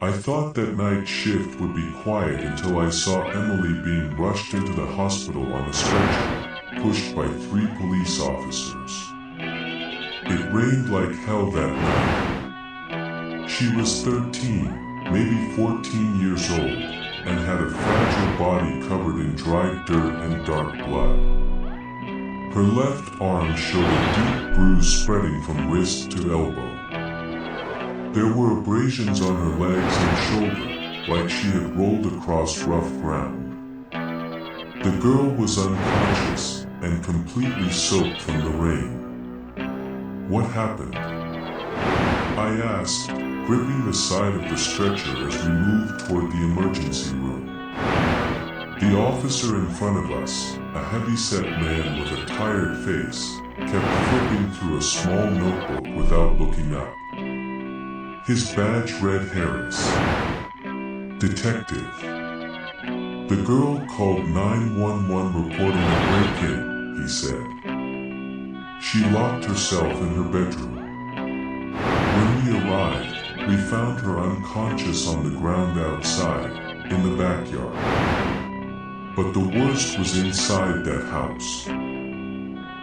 I thought that night shift would be quiet until I saw Emily being rushed into the hospital on a stretcher, pushed by 3 police officers. It rained like hell that night. She was 13, maybe 14 years old, and had a fragile body covered in dried dirt and dark blood. Her left arm showed a deep bruise spreading from wrist to elbow. There were abrasions on her legs and shoulder, like she had rolled across rough ground. The girl was unconscious and completely soaked from the rain. What happened? I asked, gripping the side of the stretcher as we moved toward the emergency room. The officer in front of us, a heavy-set man with a tired face, kept flipping through a small notebook without looking up. His badge read Harris. Detective. The girl called 911 reporting a break-in, he said. She locked herself in her bedroom. When we arrived, we found her unconscious on the ground outside, in the backyard. But the worst was inside that house.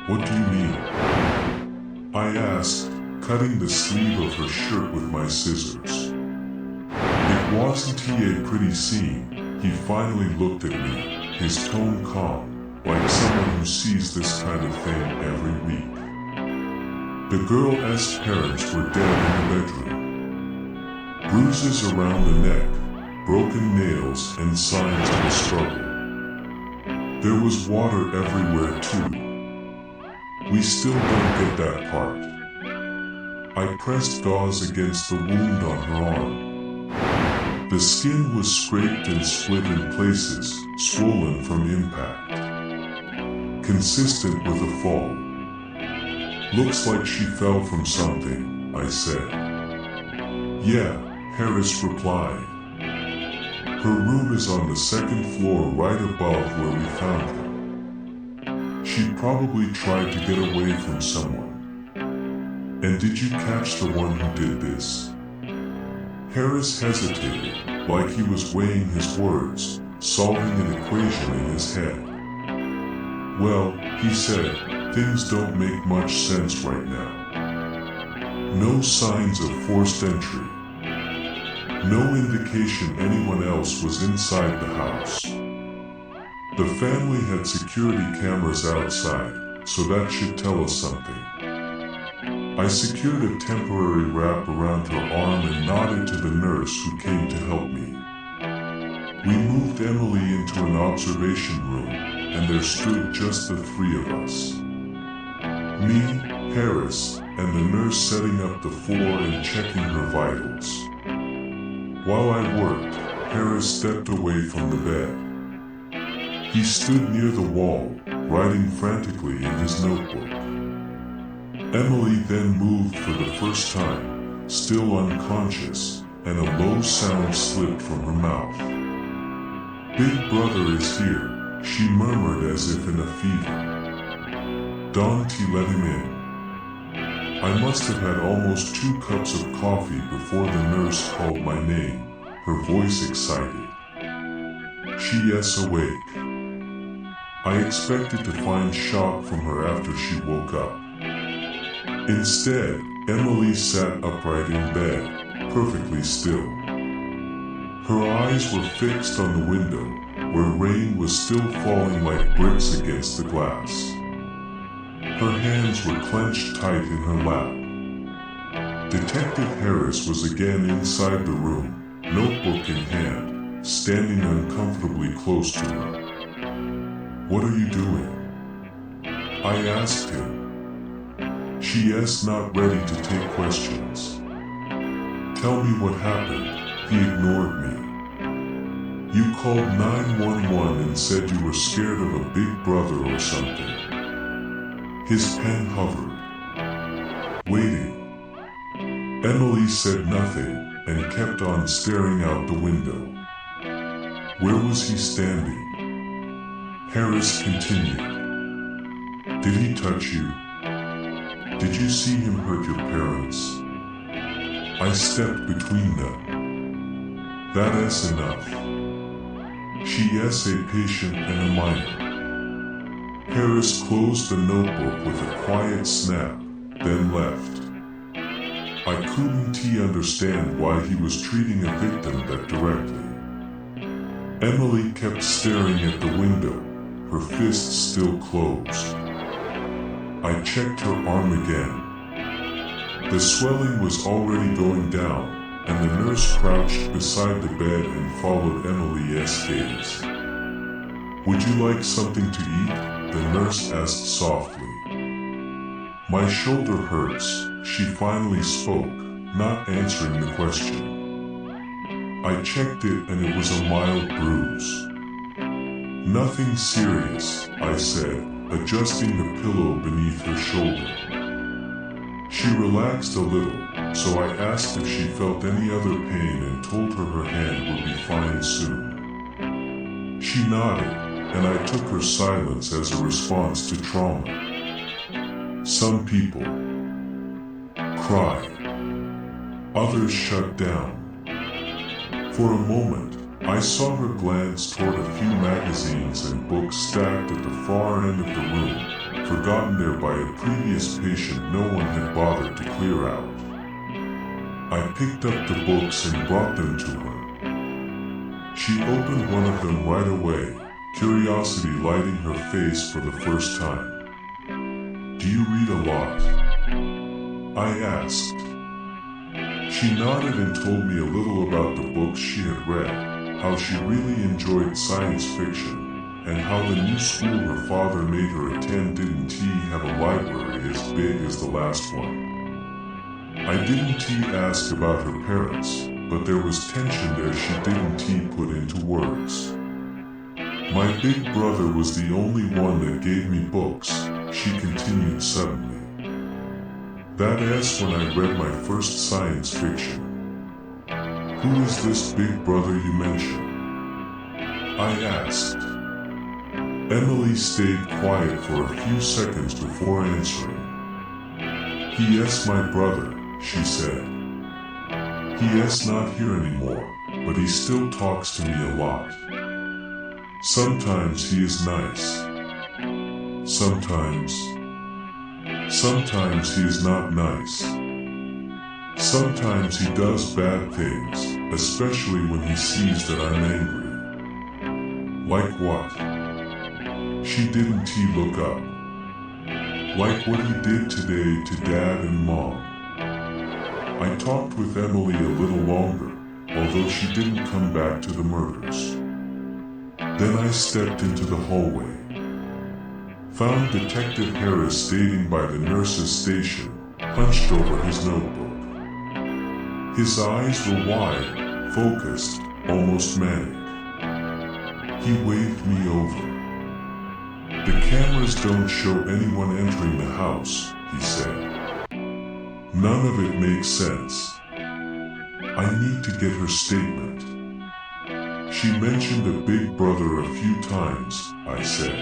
What do you mean? I asked, cutting the sleeve of her shirt with my scissors. It wasn't he a pretty scene. He finally looked at me, his tone calm, like someone who sees this kind of thing every week. The girl's parents were dead in the bedroom. Bruises around the neck, broken nails, and signs of a struggle. There was water everywhere too. We still don't get that part. I pressed gauze against the wound on her arm. The skin was scraped and split in places, swollen from impact. Consistent with a fall. Looks like she fell from something, I said. Yeah, Harris replied. Her room is on the second floor right above where we found her. She probably tried to get away from someone. And did you catch the one who did this? Harris hesitated, like he was weighing his words, solving an equation in his head. Well, he said, things don't make much sense right now. No signs of forced entry. No indication anyone else was inside the house. The family had security cameras outside, so that should tell us something. I secured a temporary wrap around her arm and nodded to the nurse who came to help me. We moved Emily into an observation room, and there stood just the 3 of us. Me, Harris, and the nurse setting up the floor and checking her vitals. While I worked, Harris stepped away from the bed. He stood near the wall, writing frantically in his notebook. Emily then moved for the first time, still unconscious, and a low sound slipped from her mouth. Big brother is here, she murmured as if in a fever. Don't let him in. I must have had almost 2 cups of coffee before the nurse called my name, her voice excited. She is awake. I expected to find shock from her after she woke up. Instead, Emily sat upright in bed, perfectly still. Her eyes were fixed on the window, where rain was still falling like bricks against the glass. Her hands were clenched tight in her lap. Detective Harris was again inside the room, notebook in hand, standing uncomfortably close to her. What are you doing? I asked him. She is not ready to take questions. Tell me what happened. He ignored me. You called 911 and said you were scared of a big brother or something. His pen hovered. Waiting. Emily said nothing and kept on staring out the window. Where was he standing? Harris continued. Did he touch you? Did you see him hurt your parents? I stepped between them. That's enough. She is a patient and a minor. Harris closed the notebook with a quiet snap, then left. I couldn't understand why he was treating a victim that directly. Emily kept staring at the window, her fists still closed. I checked her arm again. The swelling was already going down, and the nurse crouched beside the bed and followed Emily's gaze. "Would you like something to eat?" the nurse asked softly. "My shoulder hurts," she finally spoke, not answering the question. I checked it and it was a mild bruise. "Nothing serious," I said, adjusting the pillow beneath her shoulder. She relaxed a little, so I asked if she felt any other pain and told her her hand would be fine soon. She nodded, and I took her silence as a response to trauma. Some people cry. Others shut down. For a moment, I saw her glance toward a few magazines and books stacked at the far end of the room, forgotten there by a previous patient no one had bothered to clear out. I picked up the books and brought them to her. She opened one of them right away, curiosity lighting her face for the first time. "Do you read a lot?" I asked. She nodded and told me a little about the books she had read, how she really enjoyed science fiction, and how the new school her father made her attend didn't have a library as big as the last one. I didn't ask about her parents, but there was tension there she didn't put into words. "My big brother was the only one that gave me books," she continued suddenly. "That is when I read my first science fiction." "Who is this big brother you mentioned?" I asked. Emily stayed quiet for a few seconds before answering. "He is my brother," she said. "He is not here anymore, but he still talks to me a lot. Sometimes he is nice. Sometimes he is not nice. Sometimes he does bad things, especially when he sees that I'm angry." "Like what?" She didn't look up. "Like what he did today to Dad and Mom." I talked with Emily a little longer, although she didn't come back to the murders. Then I stepped into the hallway. Found Detective Harris standing by the nurse's station, hunched over his notebook. His eyes were wide, focused, almost manic. He waved me over. "The cameras don't show anyone entering the house," he said. "None of it makes sense. I need to get her statement." "She mentioned a big brother a few times," I said.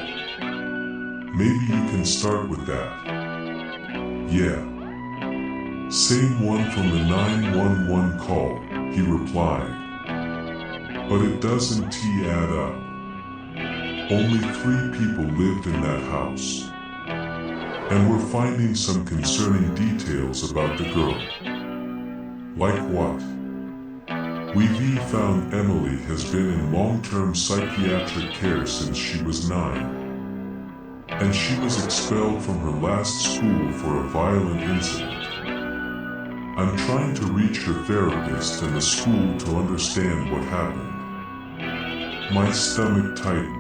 "Maybe you can start with that." "Yeah. Same one from the 911 call," he replied. "But it doesn't add up. Only 3 people lived in that house. And we're finding some concerning details about the girl." "Like what?" "We've found Emily has been in long-term psychiatric care since she was 9. And she was expelled from her last school for a violent incident. I'm trying to reach her therapist and the school to understand what happened." My stomach tightened.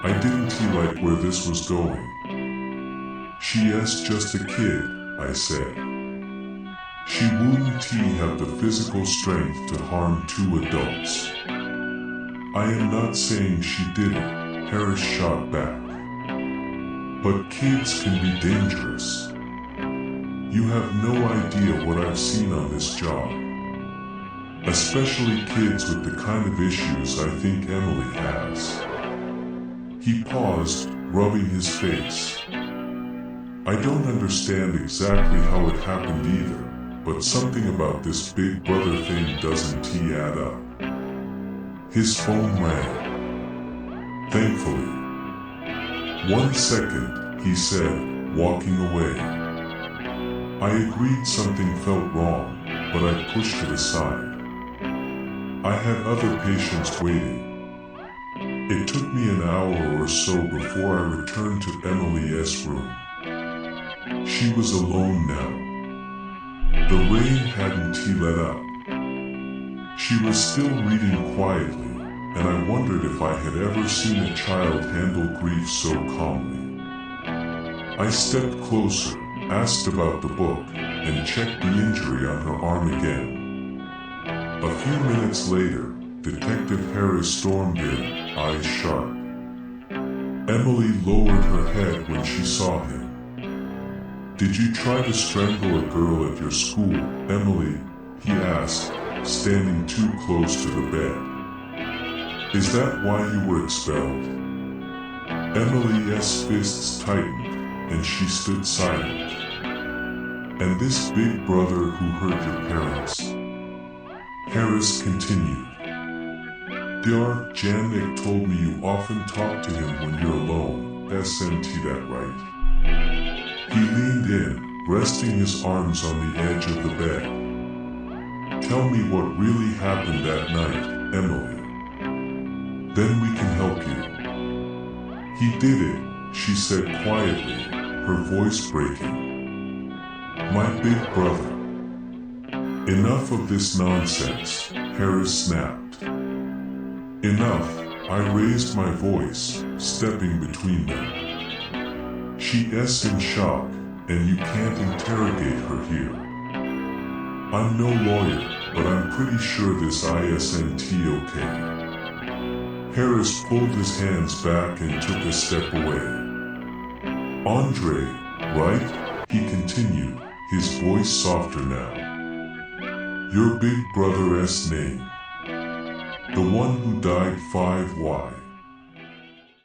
I didn't like where this was going. "She is just a kid," I said. "She wouldn't have the physical strength to harm 2 adults." "I am not saying she did it," Harris shot back. "But kids can be dangerous. You have no idea what I've seen on this job. Especially kids with the kind of issues I think Emily has." He paused, rubbing his face. "I don't understand exactly how it happened either," but something about this big brother thing doesn't add up. His phone rang. Thankfully. 1 second, he said, walking away. I agreed something felt wrong, but I pushed it aside. I had other patients waiting. It took me an hour or so before I returned to Emily's room. She was alone now. The rain hadn't let up. She was still reading quietly, and I wondered if I had ever seen a child handle grief so calmly. I stepped closer, asked about the book, and checked the injury on her arm again. A few minutes later, Detective Harris stormed in, eyes sharp. Emily lowered her head when she saw him. Did you try to strangle a girl at your school, Emily? He asked, standing too close to the bed. Is that why you were expelled? Emily's fists tightened, and she stood silent. And this big brother who hurt your parents? Harris continued. Dr. Janik told me you often talk to him when you're alone. SMT that right? He leaned in, resting his arms on the edge of the bed. Tell me what really happened that night, Emily. Then we can help you. He did it, she said quietly, her voice breaking. My big brother. Enough of this nonsense, Harris snapped. Enough, I raised my voice, stepping between them. She's in shock, and you can't interrogate her here. I'm no lawyer, but I'm pretty sure this isn't okay. Harris pulled his hands back and took a step away. Andre, right? He continued, his voice softer now. Your big brother's name. The one who died 5 why?